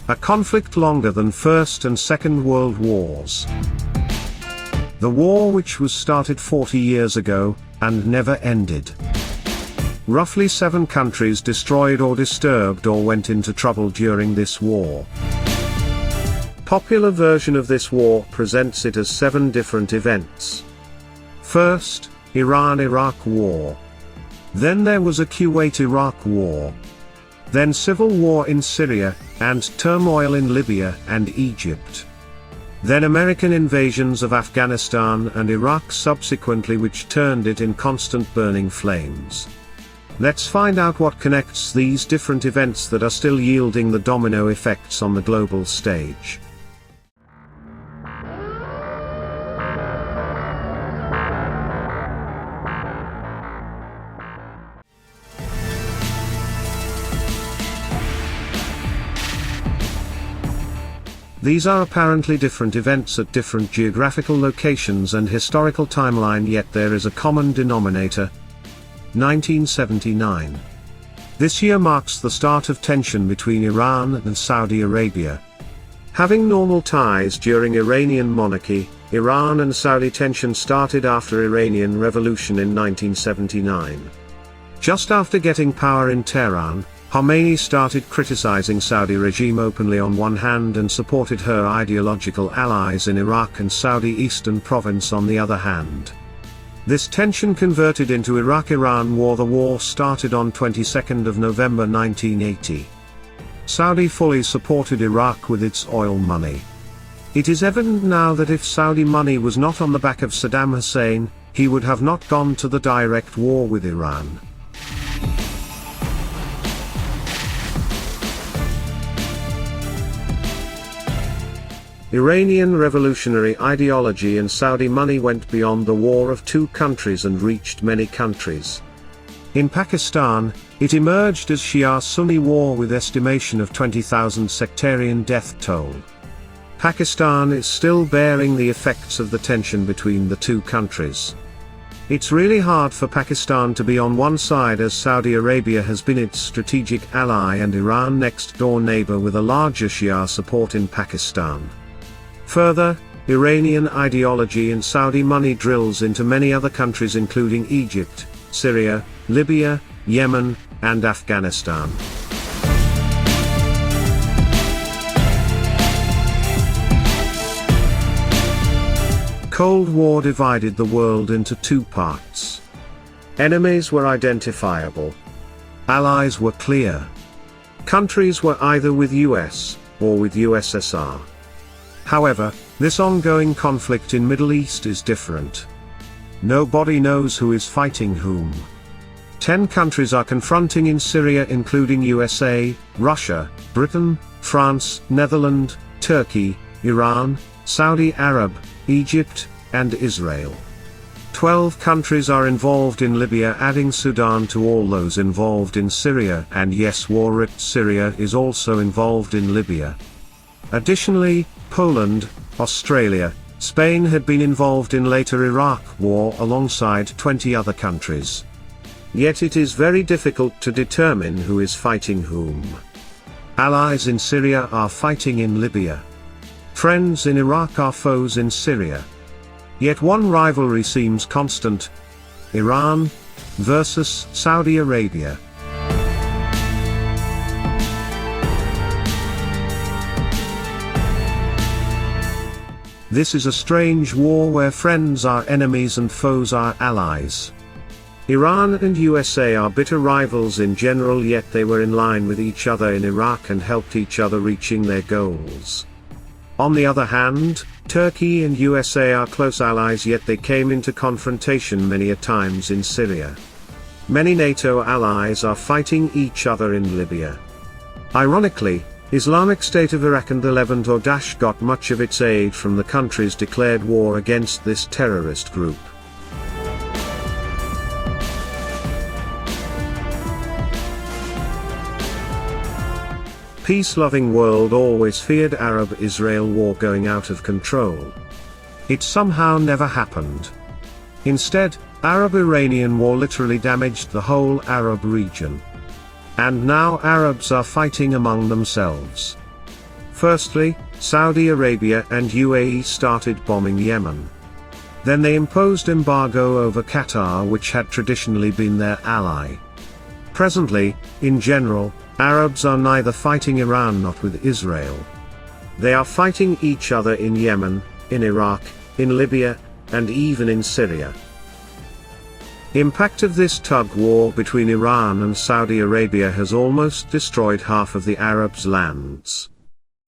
A conflict longer than First and Second World Wars. The war which was started 40 years ago, and never ended. Roughly 7 countries destroyed or disturbed or went into trouble during this war. Popular version of this war presents it as 7 different events. First, Iran-Iraq War. Then there was a Kuwait Iraq War. Then civil war in Syria, and turmoil in Libya and Egypt. Then American invasions of Afghanistan and Iraq subsequently, which turned it in constant burning flames. Let's find out what connects these different events that are still yielding the domino effects on the global stage. These are apparently different events at different geographical locations and historical timeline, yet there is a common denominator. 1979. This year marks the start of tension between Iran and Saudi Arabia. Having normal ties during Iranian monarchy, Iran and Saudi tension started after Iranian Revolution in 1979. Just after getting power in Tehran, Khomeini started criticizing Saudi regime openly on one hand and supported her ideological allies in Iraq and Saudi Eastern Province on the other hand. This tension converted into Iraq-Iran war. The war started on 22nd of November 1980. Saudi fully supported Iraq with its oil money. It is evident now that if Saudi money was not on the back of Saddam Hussein, he would have not gone to the direct war with Iran. Iranian revolutionary ideology and Saudi money went beyond the war of 2 countries and reached many countries. In Pakistan, it emerged as Shia-Sunni war with estimation of 20,000 sectarian death toll. Pakistan is still bearing the effects of the tension between the 2 countries. It's really hard for Pakistan to be on one side, as Saudi Arabia has been its strategic ally and Iran next door neighbor with a larger Shia support in Pakistan. Further, Iranian ideology and Saudi money drills into many other countries including Egypt, Syria, Libya, Yemen, and Afghanistan. Cold War divided the world into 2 parts. Enemies were identifiable. Allies were clear. Countries were either with US, or with USSR. However, this ongoing conflict in Middle East is different. Nobody knows who is fighting whom. 10 countries are confronting in Syria, including USA, Russia, Britain, France, Netherlands, Turkey, Iran, Saudi Arab, Egypt, and Israel. 12 countries are involved in Libya, adding Sudan to all those involved in Syria, and yes, war-ripped Syria is also involved in Libya. Additionally, Poland, Australia, Spain had been involved in later Iraq war alongside 20 other countries. Yet it is very difficult to determine who is fighting whom. Allies in Syria are fighting in Libya. Friends in Iraq are foes in Syria. Yet one rivalry seems constant: Iran versus Saudi Arabia. This is a strange war where friends are enemies and foes are allies. Iran and USA are bitter rivals in general, yet they were in line with each other in Iraq and helped each other reaching their goals. On the other hand, Turkey and USA are close allies, yet they came into confrontation many a times in Syria. Many NATO allies are fighting each other in Libya. Ironically, Islamic State of Iraq and the Levant or Daesh got much of its aid from the countries declared war against this terrorist group. Peace-loving world always feared Arab-Israel war going out of control. It somehow never happened. Instead, Arab-Iranian war literally damaged the whole Arab region. And now Arabs are fighting among themselves. Firstly, Saudi Arabia and UAE started bombing Yemen. Then they imposed embargo over Qatar, which had traditionally been their ally. Presently, in general, Arabs are neither fighting Iran nor with Israel. They are fighting each other in Yemen, in Iraq, in Libya, and even in Syria. Impact of this tug war between Iran and Saudi Arabia has almost destroyed half of the Arabs' lands.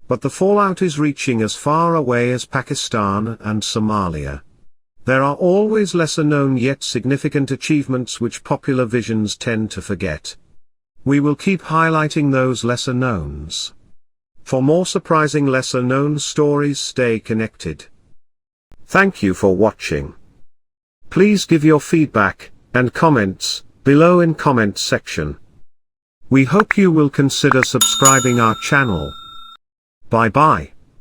But the fallout is reaching as far away as Pakistan and Somalia. There are always lesser-known yet significant achievements which popular visions tend to forget. We will keep highlighting those lesser-knowns. For more surprising lesser-known stories, stay connected. Thank you for watching. Please give your feedback and comments below in comment section. We hope you will consider subscribing our channel. Bye bye.